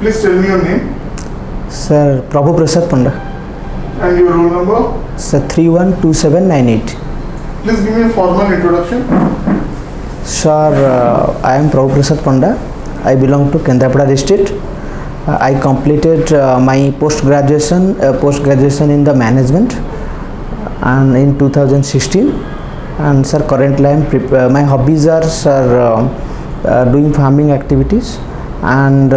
Please tell me your name. Sir, Prabhu-Prasad Panda. And your roll number? Sir, 312798. Please give me a formal introduction. Sir, I am Prabhu-Prasad Panda. I belong to Kendrapada district. I completed my post-graduation in the management and in 2016. And sir, currently my hobbies are sir, doing farming activities, and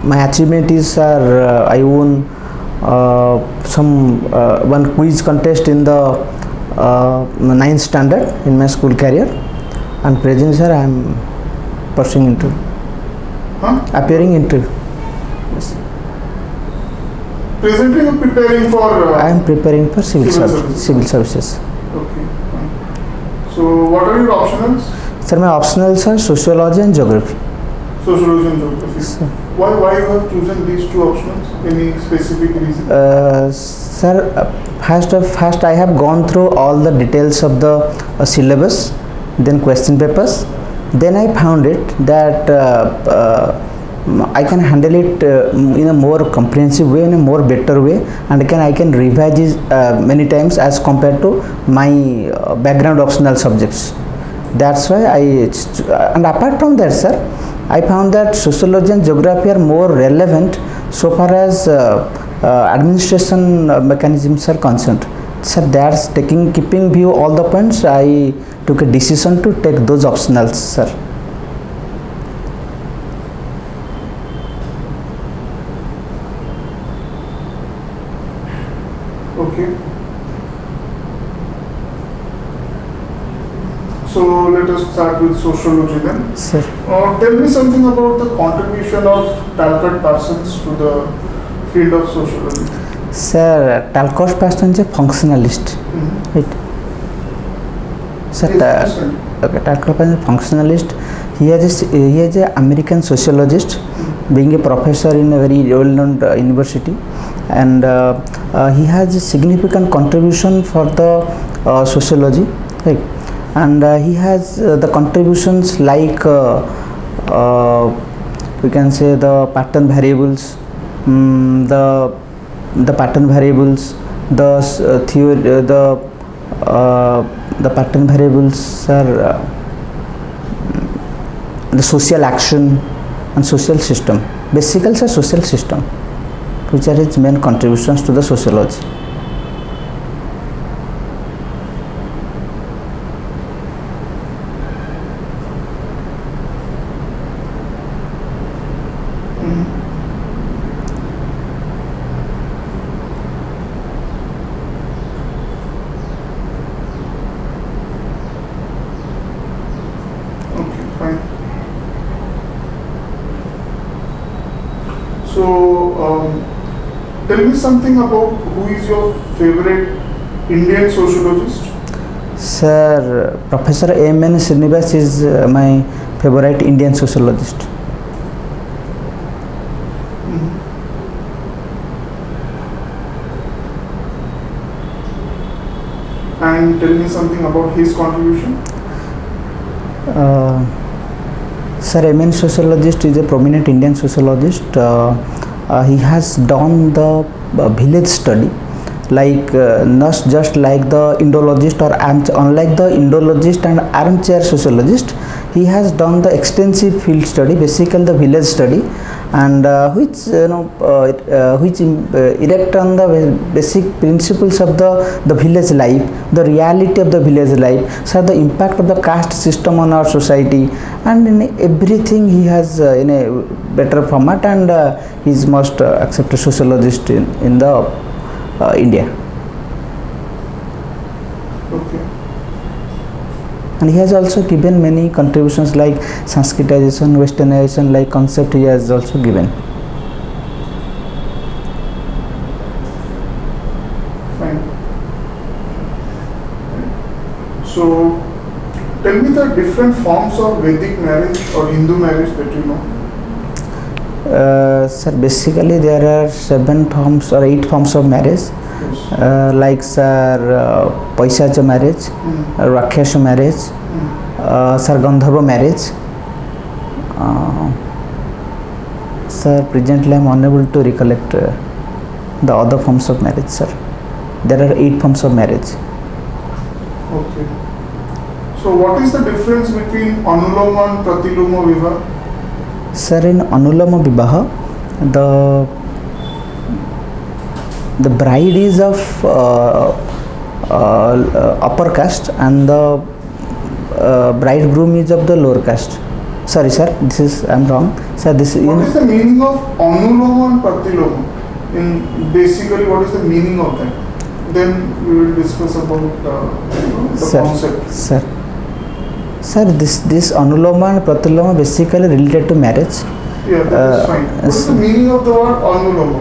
my achievement is sir, I won one quiz contest in the 9th standard in my school career, and presently sir I am pursuing interview, appearing interview. Yes. Presently you are preparing for? I am preparing for civil services. Okay. So what are your optionals? Sir, my optionals are sociology and geography. Sociology and geography. Sir. Why you have chosen these two options? Any specific reason? Sir, first I have gone through all the details of the syllabus, then question papers. Then I found it that I can handle it in a more comprehensive way, in a more better way, and I can revise it many times as compared to my background optional subjects. That's why and apart from that sir, I found that sociology and geography are more relevant so far as administration mechanisms are concerned. Sir, that's keeping view all the points, I took a decision to take those optionals, sir. Okay. So let us start with sociology then. Sir. Tell me something about the contribution of Talcott Parsons to the field of sociology. Sir, Talcott Parsons is a functionalist, right? Sir, Yes, okay, Talcott Parsons is a functionalist. He is an American sociologist, being a professor in a very well-known university, and he has a significant contribution for the sociology, right? And he has the contributions like we can say the pattern variables, the pattern variables, the theory, the pattern variables are the social action and social system. Basically, it's a social system, which are his main contributions to the sociology. So, tell me something about who is your favorite Indian sociologist? Sir, Professor A.M.N. Srinivas is my favorite Indian sociologist. And tell me something about his contribution. Sir, A.M.N. Sociologist is a prominent Indian sociologist. He has done the village study, like not just like the Indologist or unlike the Indologist and armchair sociologist. He has done the extensive field study, basically the village study, and which erect on the basic principles of the village life, the reality of the village life, so the impact of the caste system on our society, and in everything he has in a better format, and he is most accepted sociologist in the India. Okay. And he has also given many contributions like Sanskritization, Westernization, like concept he has also given. Fine. So, tell me the different forms of Vedic marriage or Hindu marriage that you know. Sir, basically there are 7 forms or 8 forms of marriage. Like sir, Paishacha marriage, Rakshasa marriage, sir, Gandharva marriage, Sir, presently I am unable to recollect the other forms of marriage, sir. There are 8 forms of marriage. Okay. So what is the difference between Anuloma and Pratiloma Vivaha? Sir, in Anuloma Vivaha, the bride is of upper caste and the bridegroom is of the lower caste. Sorry, sir, this is I am wrong. Sir, this is what is the meaning of Anuloma and Pratiloma? In basically, what is the meaning of that? Then we will discuss about the concept. Sir, this Anuloma and Pratiloma basically related to marriage. Yeah, that is fine. What is the meaning of the word Anuloma?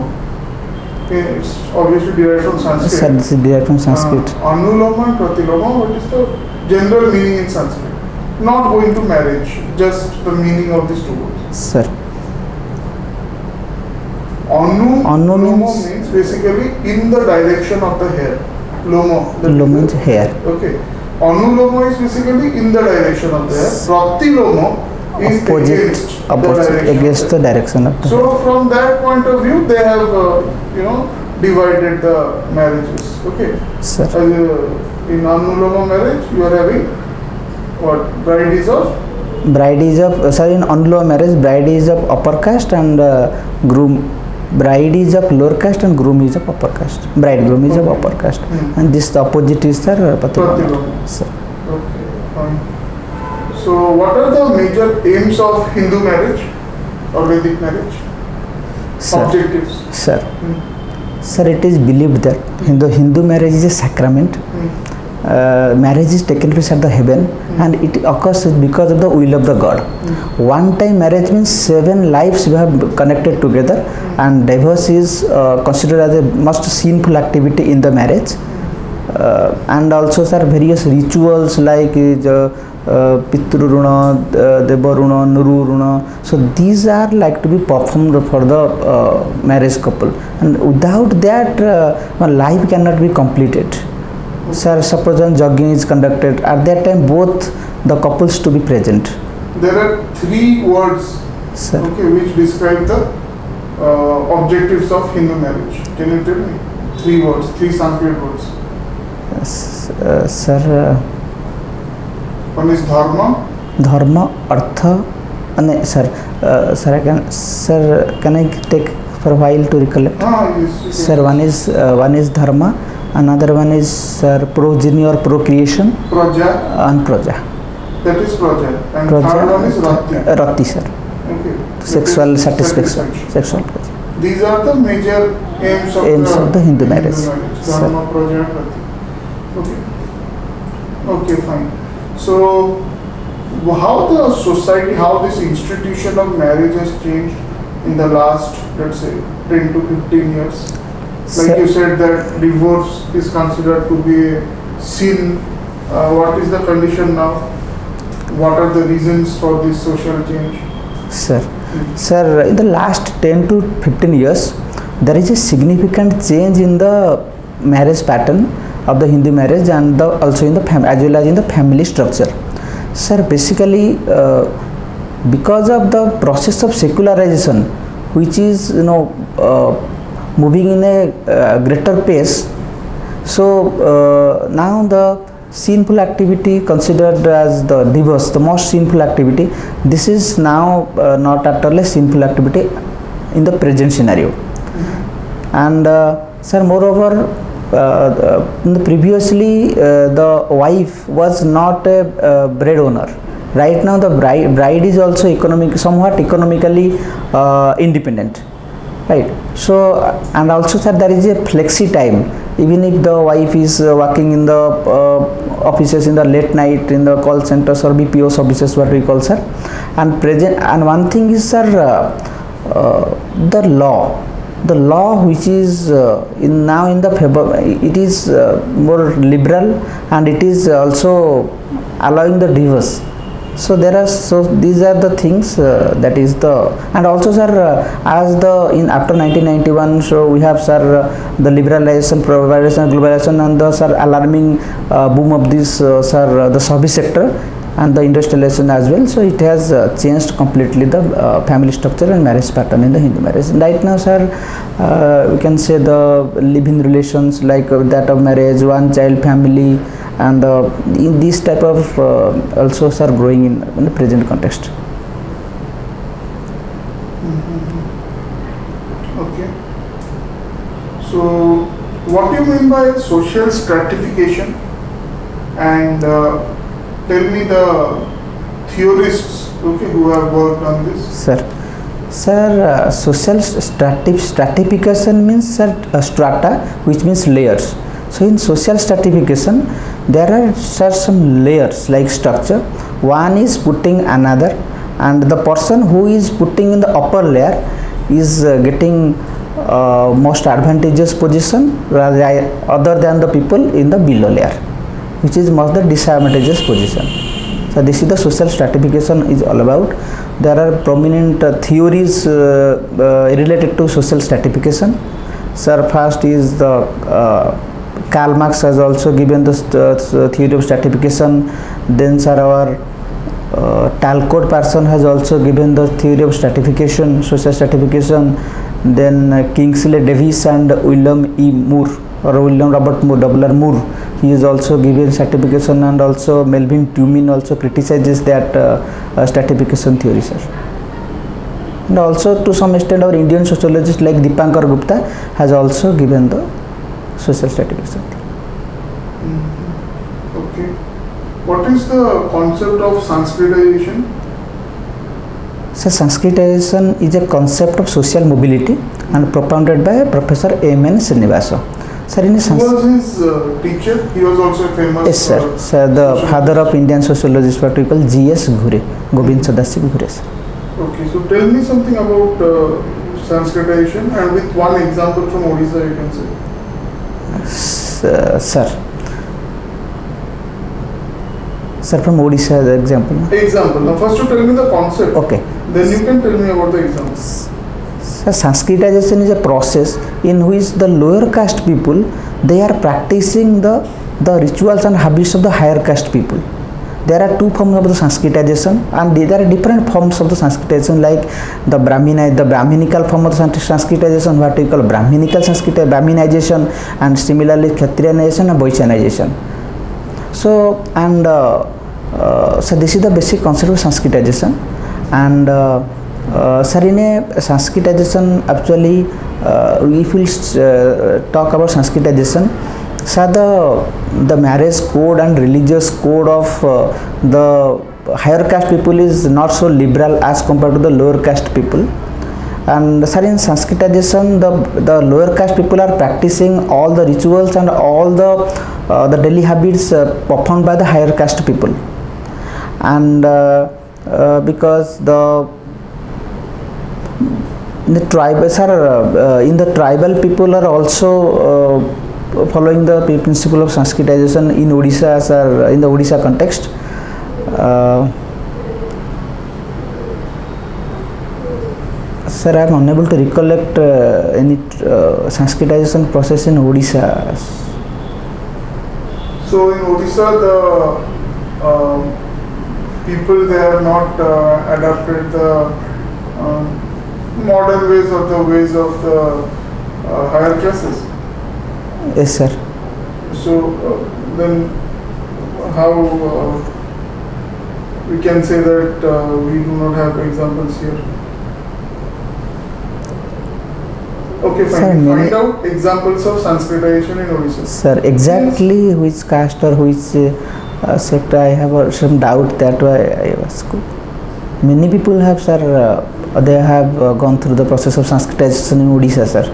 It's obviously derived from Sanskrit. Sir, this is derived from Sanskrit. Anuloma and Pratiloma, what is the general meaning in Sanskrit? Not going to marriage, just the meaning of these two words. Sir. Anu means basically in the direction of the hair. Loma. Loma means hair. Okay. Anuloma is basically in the direction of the hair. Pratiloma is against the direction of the hair. So from that point of view, they have divided the marriages. Okay. Sir. In Anuloma marriage, you are having what? Bride is of? Bride is of, in Anuloma marriage, bride is of upper caste and groom. Bride is of lower caste and groom is of upper caste. Bridegroom is of upper caste. And this the opposite is Pratiloma. Sir. Okay, fine. So what are the major aims of Hindu marriage or Vedic marriage? Sir. Objectives. Sir. Sir, it is believed that Hindu marriage is a sacrament. Marriage is taken place at the heaven and it occurs because of the will of the God. One time marriage means 7 lives we have connected together, and divorce is considered as a most sinful activity in the marriage. And also, sir, various rituals like Pitruruna, Devaruna, Nururuna. So these are like to be performed for the marriage couple, and without that life cannot be completed. Sir, suppose when jogging is conducted, at that time both the couples to be present. There are 3 words, sir, which describe the objectives of Hindu marriage. Can you tell me? 3 words, 3 Sanskrit words. Sir. One is dharma. Dharma, artha, and sir, can I take for a while to recollect? Yes. Sir, one is dharma. Another one is progeny or procreation. Praja. And praja. That is praja. And third one is rati. Rati, sir. Okay. Sexual satisfaction. Sexual pleasure. These are the major aims of the Hindu marriage. Dharma, praja, and rati. Okay, fine. So, how the society, how this institution of marriage has changed in the last, let's say, 10 to 15 years? Like you said that divorce is considered to be a sin. What is the condition now? What are the reasons for this social change? Sir, in the last 10 to 15 years, there is a significant change in the marriage pattern of the Hindu marriage and also in the as well as in the family structure. Sir, basically, because of the process of secularization, which is moving in a greater pace, so now the sinful activity considered as the divorce, the most sinful activity, this is now not at all a sinful activity in the present scenario. And sir, moreover, previously the wife was not a breadwinner. Right now the bride is also somewhat economically independent. Right. So, and also, sir, there is a flexi time. Even if the wife is working in the offices in the late night, in the call centers or BPOs offices, what we call, sir. And one thing is, sir, the law which is now in the favor, it is more liberal and it is also allowing the divorce. So these are the things that is the, and also, sir, as after 1991, so we have, sir, the liberalization, globalization, and the, sir, alarming boom of this, sir, the service sector, and the industrialization as well. So it has changed completely the family structure and marriage pattern in the Hindu marriage. Right now, sir, we can say the live-in relations like that of marriage, one child family, and in this type of also are growing in the present context. Okay. So, what do you mean by social stratification? And tell me the theorists, okay, who have worked on this. Sir, social stratification means strata, which means layers. So in social stratification, there are some layers like structure. One is putting another, and the person who is putting in the upper layer is getting most advantageous position other than the people in the below layer, which is most the disadvantageous position. So this is the social stratification is all about. There are prominent theories related to social stratification. Sir, first is the Karl Marx has also given the theory of stratification. Then sir, our Talcott person has also given the theory of stratification, social stratification. Then Kingsley Davis and William E. Moore or William Robert Moore, W.R. Moore, he is also given stratification, and also Melvin Tumin also criticizes that stratification theory, sir. And also to some extent our Indian sociologist like Dipankar Gupta has also given the social stratification. Okay. What is the concept of Sanskritization? So Sanskritization is a concept of social mobility and propounded by Professor M.N. Srinivasa. Sir, who was his teacher? He was also a famous. Yes, sir. Sir, the father of Indian sociologist, what we call G.S. Ghure, Gobind Sadasiv Ghure. Okay, so tell me something about Sanskritization, and with one example from Odisha, you can say. Sir, from Odisha, the example. Example. Now, first you tell me the concept. Okay. Then you can tell me about the example. So Sanskritization is a process in which the lower caste people, they are practicing the rituals and habits of the higher caste people. There are two forms of the Sanskritization, and there are different forms of the Sanskritization, like the Brahminical form of the Sanskritization, what we call Brahminical Brahminization, and similarly Kshatriyanization and Vaishyanization. So so this is the basic concept of Sanskritization. And sir, in a Sanskritization, actually, if we talk about Sanskritization, so the marriage code and religious code of the higher caste people is not so liberal as compared to the lower caste people. And sir, in Sanskritization, the lower caste people are practicing all the rituals and all the daily habits performed by the higher caste people. And because in the tribal people are also following the principle of Sanskritization in Odisha, sir, in the Odisha context. Sir, I am unable to recollect any Sanskritization process in Odisha. So in Odisha, the people, they have not adapted the modern ways or the ways of the higher classes. Yes, sir. So then how we can say that we do not have examples here? Okay, fine. Sir, find out examples of Sanskritization in Odisha. Sir, exactly which caste or which sector, I have some doubt, that why I was. Many people have, sir, they have gone through the process of Sanskritization in Odisha, sir.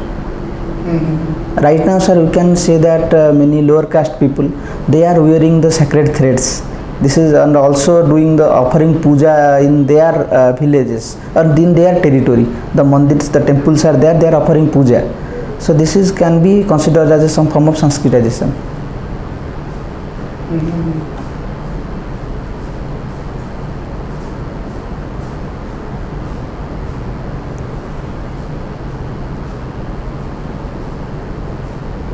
Right now, sir, we can say that many lower caste people, they are wearing the sacred threads. This is, and also doing the offering puja in their villages or in their territory. The mandirs, the temples are there, they are offering puja. So this is can be considered as some form of Sanskritization.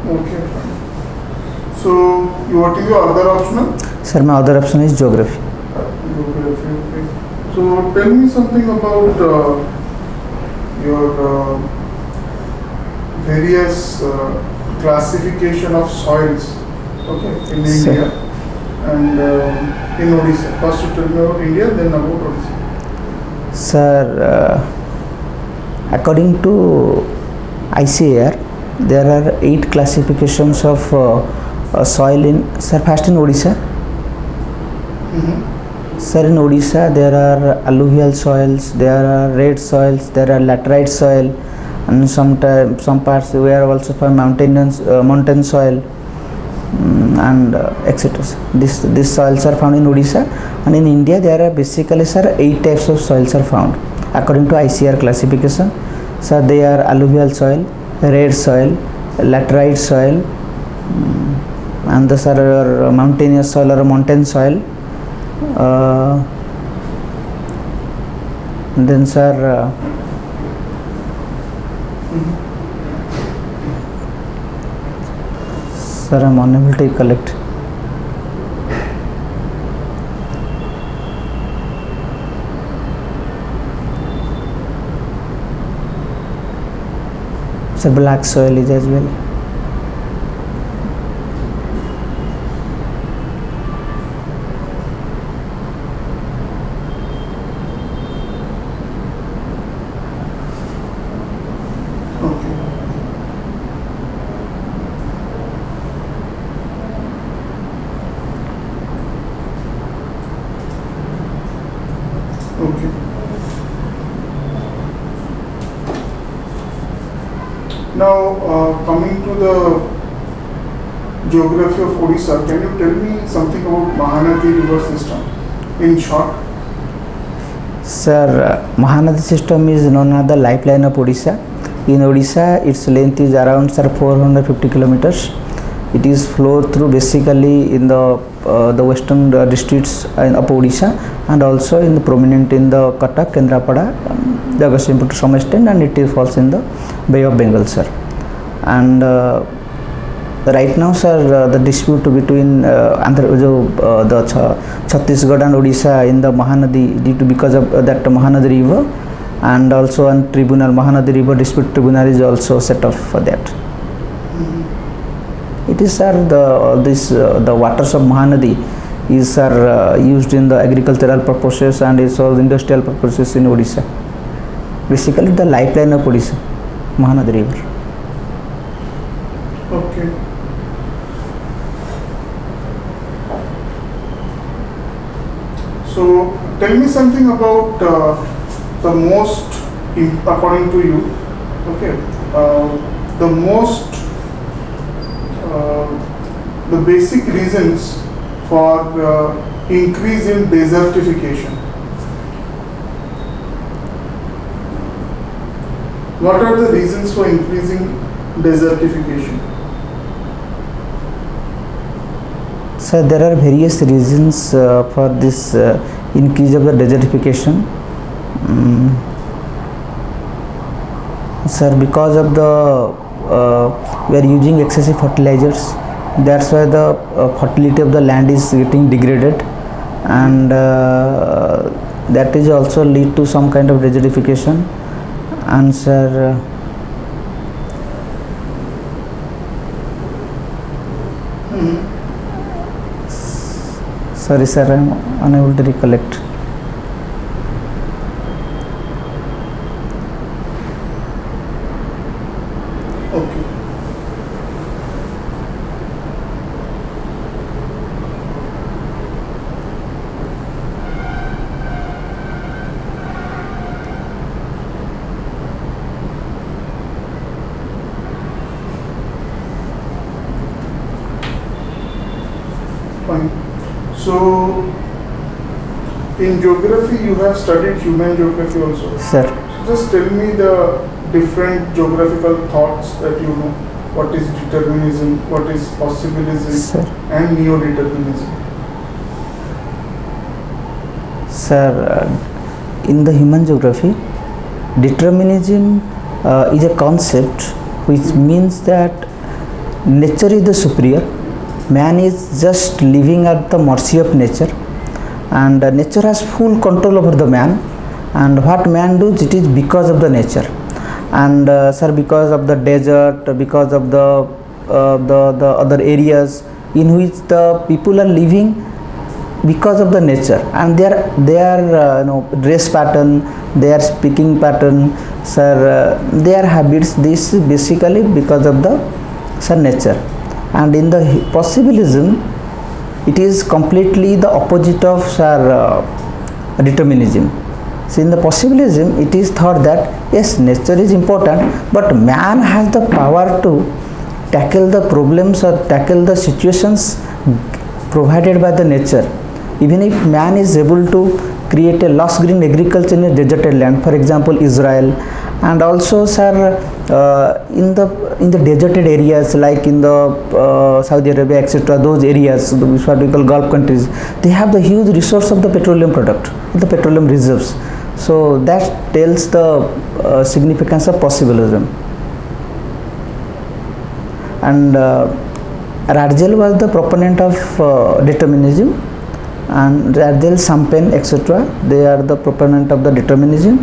Okay, fine. So what is your other option? Sir, my other option is geography. So tell me something about your various classification of soils, okay, in Sir. India and in Odisha. First you tell me about India, then about Odisha. Sir, according to ICAR, there are 8 classifications of soil in, sir, first in Odisha. Sir, in Odisha there are alluvial soils, there are red soils, there are laterite soil, and some parts we are also for mountain soil, and etc. These soils are found in Odisha, and in India there are basically, sir, 8 types of soils are found according to ICAR classification. Sir, they are alluvial soil, red soil, laterite soil, and the, sir, mountainous soil or mountain soil. Then, sir, sir, I'm unable to collect. Sir, black soil is as well. Okay. Okay. Now, coming to the geography of Odisha, can you tell me something about Mahanadi river system in short? Sir, Mahanadi system is known as the lifeline of Odisha. In Odisha, its length is around, sir, 450 kilometers. It is flowed through basically in the western districts of Odisha, and also in the prominent in the Cuttack, Kendrapada, Jagatsinghpur to some extent, and it is falls in the Bay of Bengal, sir. And right now, sir, the dispute between the Chhattisgarh and Odisha in the Mahanadi, due to because of that Mahanadi river, and also on tribunal, Mahanadi river dispute tribunal is also set up for that. It is, sir, the waters of Mahanadi is, sir, used in the agricultural purposes and is also industrial purposes in Odisha. Basically, the lifeline of Odisha, Mahanadi river. Okay. So tell me something about the most, according to you, okay, the most, the basic reasons for increase in desertification. What are the reasons for increasing desertification? Sir, there are various reasons for this increase of the desertification. Sir, because of the we are using excessive fertilizers, that's why the fertility of the land is getting degraded, and that is also lead to some kind of desertification. And sir, sorry sir, I am unable to recollect. Okay. Fine. So, in geography, you have studied human geography also. Sir, So just tell me the different geographical thoughts that you know. What is determinism, what is possibilism, Sir. and neo-determinism. Sir, in the human geography, determinism is a concept which means that nature is the superior, man is just living at the mercy of nature, and nature has full control over the man, and what man does, it is because of the nature. And sir, because of the desert, because of the other areas in which the people are living, because of the nature, and their dress pattern, their speaking pattern, sir, their habits, this is basically because of the nature. And in the possibilism, it is completely the opposite of determinism. So in the possibilism, it is thought that yes, nature is important, but man has the power to tackle the problems or tackle the situations provided by the nature. Even if man is able to create a lush green agriculture in a deserted land, for example Israel, and also sir, in the deserted areas like in the Saudi Arabia, etc., those areas which what we call Gulf countries, they have the huge resource of the petroleum product, the petroleum reserves. So that tells the significance of possibilism. And Radzel was the proponent of determinism, and Radzel, Sampen, etc., they are the proponent of the determinism.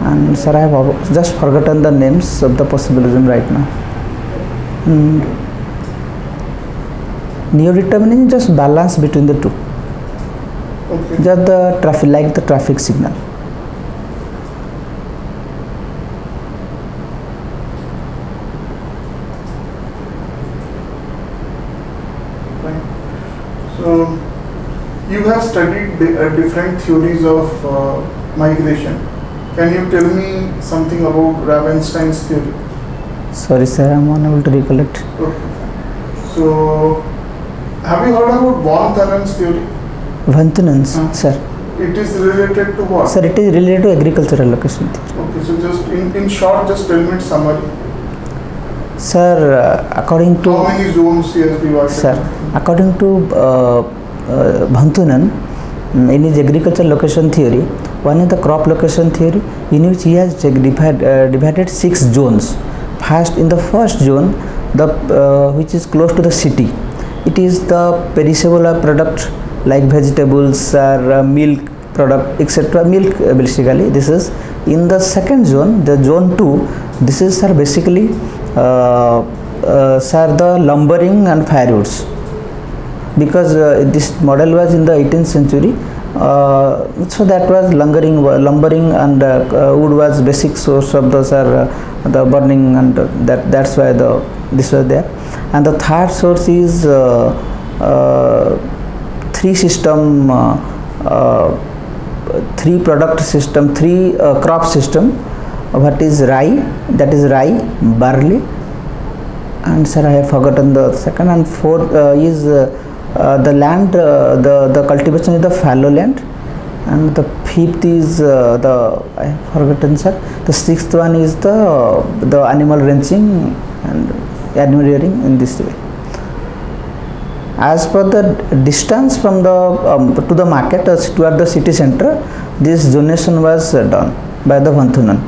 And sir, I have just forgotten the names of the possibilism right now. Neo-determinism just balance between the two. Okay. Just the traffic, like the traffic signal. So you have studied different theories of migration. Can you tell me something about Ravenstein's theory? Sorry sir, I am unable to recollect. Okay. So have you heard about von Thunen's theory? Von Thunen's, sir. It is related to what? Sir, it is related to agricultural location theory. Okay, so just in short, just tell me its summary. Sir, according to... How many zones he has divided? Sir, according to Von Thunen, in his agricultural location theory, one is the crop location theory, in which he has divided 6 zones. First, in the first zone, which is close to the city, it is the perishable product like vegetables or milk product, etc. Milk basically. This is in the second zone, the zone 2. This is basically the lumbering and firewoods, because this model was in the 18th century. So that was lumbering and wood was basic source of the burning, and that's why this was there. And the third source is 3 product system, 3 crop system. What is rye? That is rye, barley, and sir, I have forgotten the second. And fourth is the land, the cultivation is the fallow land, and the fifth is I have forgotten, sir. The sixth one is the animal ranching and animal rearing in this way. As per the distance from the to the market toward the city center, this zonation was done by the Von Thunen,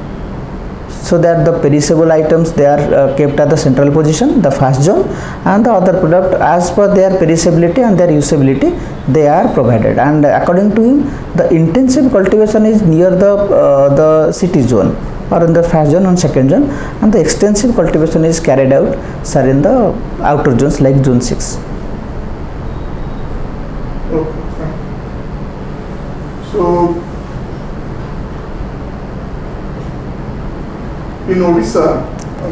so that the perishable items, they are kept at the central position, the first zone, and the other product as per their perishability and their usability, they are provided. And according to him, the intensive cultivation is near the city zone, or in the first zone and second zone, and the extensive cultivation is carried out, sir, in the outer zones like zone 6. Okay, fine. So in Odisha,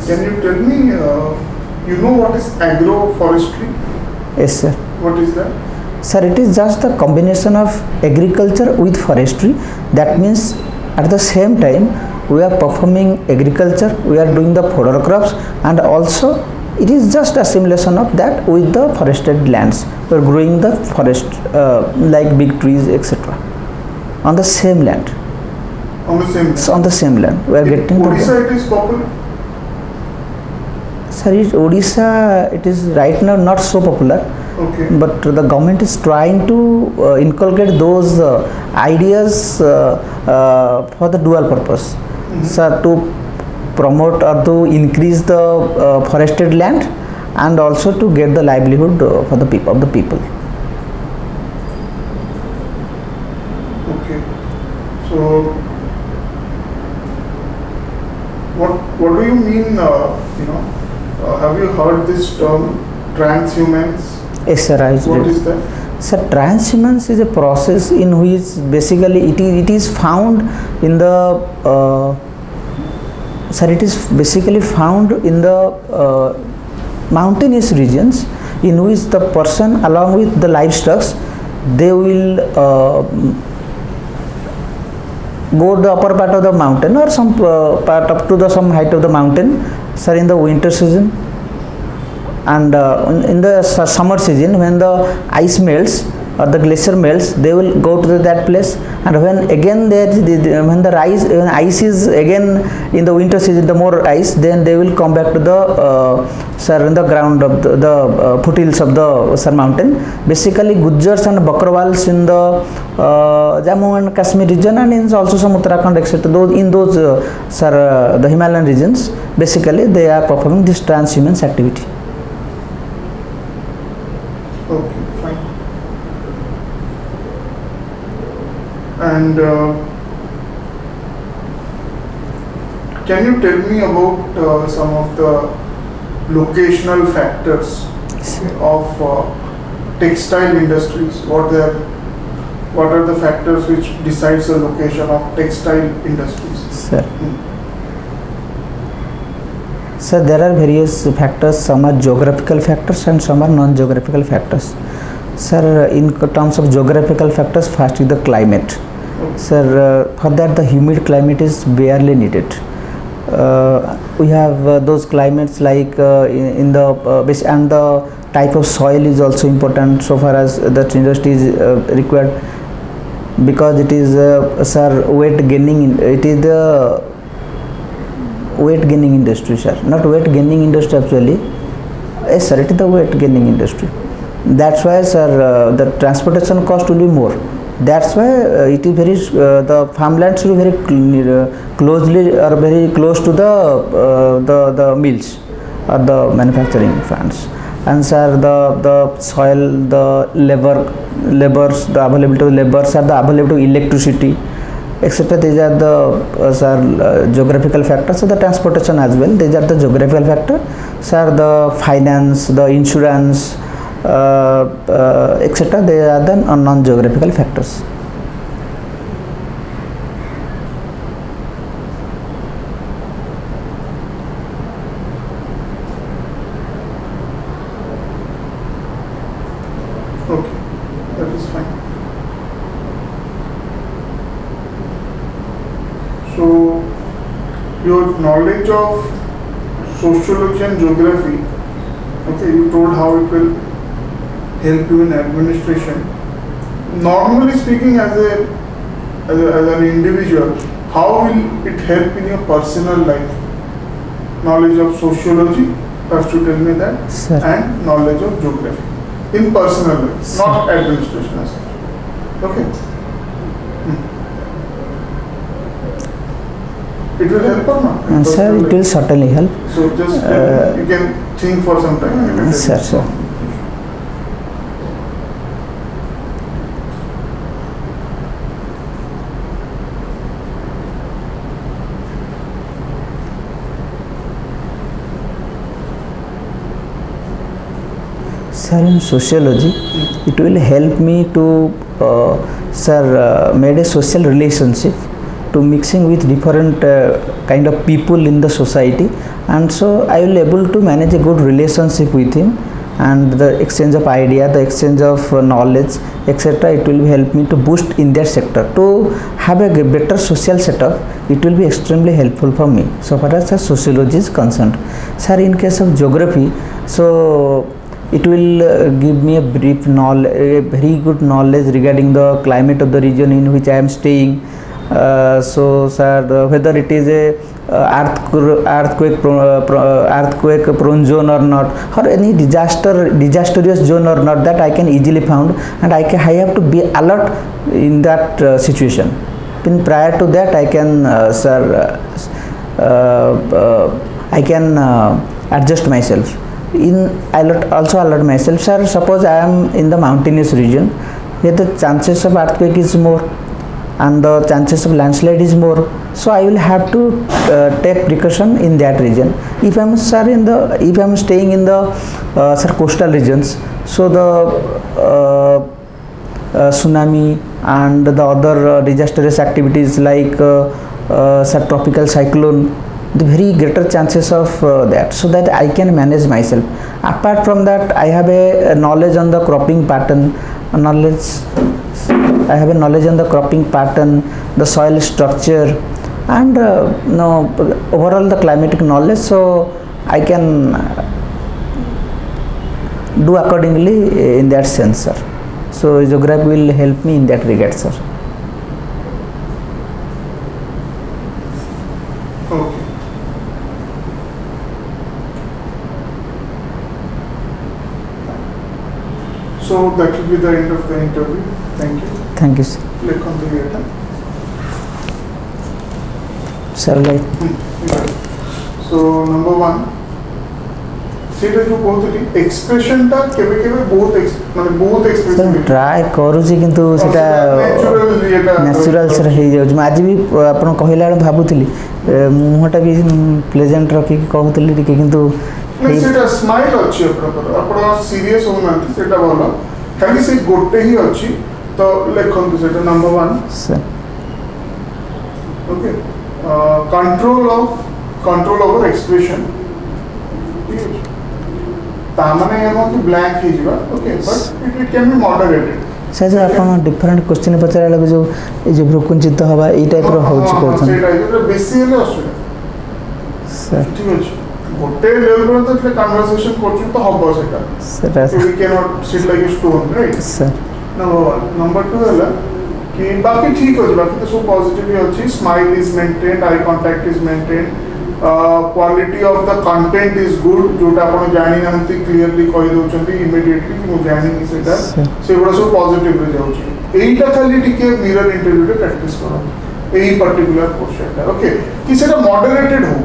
can you tell me, you know what is agroforestry? Yes, sir. What is that? Sir, it is just the combination of agriculture with forestry. That means at the same time we are performing agriculture, we are doing the fodder crops, and also it is just a simulation of that with the forested lands. We are growing the forest like big trees, etc. on the same land. On the same land? So on the same land. We are getting Odisha, it is popular? Sir, Odisha, it is right now not so popular. Okay. But the government is trying to inculcate those ideas for the dual purpose. Sir, to promote or to increase the forested land, and also to get the livelihood for the people of the people. So, what do you mean? Have you heard this term transhumance? Yes, sir. What is that? Sir, transhumance is a process in which basically it is found in the it is basically found in the mountainous regions, in which the person along with the livestock, they will go to the upper part of the mountain or some part up to the some height of the mountain, sir, in the winter season, and in the summer season when the ice melts or the glacier melts, they will go to that place, and when again when ice is again in the winter season, the more ice, then they will come back to the in the ground of the foothills of the mountain. Basically Gujars and Bakrwals in the Jammu and Kashmir region, and in also some Uttarakhand, etc. In those the Himalayan regions, basically they are performing this transhumance activity. Okay, fine. And can you tell me about some of the locational factors of textile industries? What are the factors which decides the location of textile industries? Sir. So there are various factors. Some are geographical factors and some are non-geographical factors. Sir, in terms of geographical factors, first is the climate. Sir, for that the humid climate is barely needed. We have those climates like in the and the type of soil is also important so far as that industry is required, because it is weight gaining. It is the weight gaining industry, sir, not weight gaining industry actually. Yes, sir, it is the weight gaining industry. That's why, sir, the transportation cost will be more. That's why it is very the farmlands will be very closely or very close to the mills or the manufacturing plants. And sir, the soil, the labors, the availability of labors, or the availability of electricity, etc. These are the geographical factors. So the transportation as well, these are the geographical factors. Sir, the finance, the insurance, etc. They are the non-geographical factors. Okay, that is fine. So, your knowledge of sociology and geography, okay, you told how it will help you in administration. Normally speaking, as an individual, how will it help in your personal life? Knowledge of sociology, first you tell me that, Sir. and knowledge of geography in personal life, Sir. not administration as such. Okay. It will help or not? In Sir, personal it will life? certainly help. So just you can think for some time. Sir. Sir, in sociology, it will help me to made a social relationship to mixing with different kind of people in the society, and so I will able to manage a good relationship with him, and the exchange of idea, the exchange of knowledge, etc. It will help me to boost in that sector to have a better social setup. It will be extremely helpful for me so far as sociology is concerned. Sir, in case of geography, so it will give me a brief knowledge, a very good knowledge regarding the climate of the region in which I am staying. So, sir, whether it is a earthquake prone zone or not, or any disastrous zone or not, that I can easily found, and I have to be alert in that situation. In prior to that, I can I can adjust myself. Also alert myself, sir. Suppose I am in the mountainous region, here the chances of earthquake is more. and the chances of landslide is more, so I will have to take precaution in that region. If I am staying in the sir coastal regions, so the tsunami and the other disastrous activities like sir tropical cyclone, the very greater chances of that, so that I can manage myself. Apart from that, I have a knowledge on the cropping pattern, I have a knowledge on the cropping pattern, the soil structure, and overall the climatic knowledge, so I can do accordingly in that sense, sir. So geography will help me in that regard, sir. Okay. So that will be the end of the interview. Thank you. Thank you, sir. Click on the data. Sir, like So number one, ସେଇଟା ଯୋଉ କହୁଥିଲି ଏକ୍ସପ୍ରେସନଟା କେବେ କେବେ ବହୁତ ବହୁତ expressive try କରୁଛି କିନ୍ତୁ ସେଟା ନ୍ୟାଚୁରାଲ ସେଟା ହେଇଯାଉଛି। ମୁଁ ଆଜି ବି ଆପଣ କହିଲା ବେଳେ ଭାବୁଥିଲି ମୁହଁଟା ବି ପ୍ଲେଜେଣ୍ଟ ରଖିକି କହୁଥିଲି ଟିକେ, କିନ୍ତୁ ସେଇଟା ସ୍ମାଇଲ୍ ଅଛି ଆପଣଙ୍କର, ଆପଣ ସିରିୟସ୍ ହଉନାହାନ୍ତି, ସେଇଟା ଭଲ। ଖାଲି ସେ ଗୋଟେ ହିଁ ଅଛି, ତ ଲେଖନ୍ତୁ ସେଇଟା number one. Okay, control over expression, ଠିକ୍ ଅଛି। तामने ये कि ब्लैंक ही जीवा, okay, but it can be moderated. Sir जो आपण डिफरेंट क्वेश्चन पचारा लगे जो ए जो भ्रुकुंचित हवा ए टाइप रो होच कोछन सेटा इधर बेसी हेले असुरा सर, ठीक अछि। गोटे लेवल पर तो कन्वर्सेशन करछु तो हबो सेटा sir, we can not sit like a stone, right sir. Number 1 number 2 हला कि बाकी ठीक अछि, बाकी तो सब पॉजिटिव ही अछि। Smile is maintained, eye contact is maintained, quality of the content is good, जोटा आपण जानि नंती क्लियरली कहि दोचंती इमीडिएटली कि मु जानि नि सेटा से बडा सब पॉजिटिव रे जाउची। एईटा खाली टिके मिरर इंटरव्यू रे प्रैक्टिस करो एई पर्टिकुलर क्वेश्चनटा, ओके, कि सेटा मॉडरेटेड हो,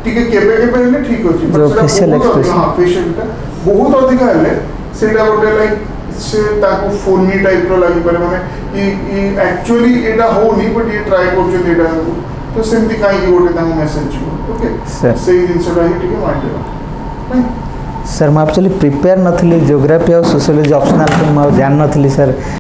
टिके केबे केबे हेले ठीक होची, बट फेशियल एक्सप्रेशन, हां फेशियलटा बहुत अधिक हेले सेटा गोटे लाइक से ताको फोनी टाइप रो लागि पारे, माने ई एक्चुअली एटा होनी बट ये ट्राई करछन एटा, तो सेमती कहीं गोटे तांको मेसेज जीवो, ओके सर। सेही जिंसटा ही टिके माइंड रे सर। मैं एक्चुअली प्रिपेयर नथली, ज्योग्राफी और सोशियोलॉजी ऑप्शनल तो मैं जान नथली सर।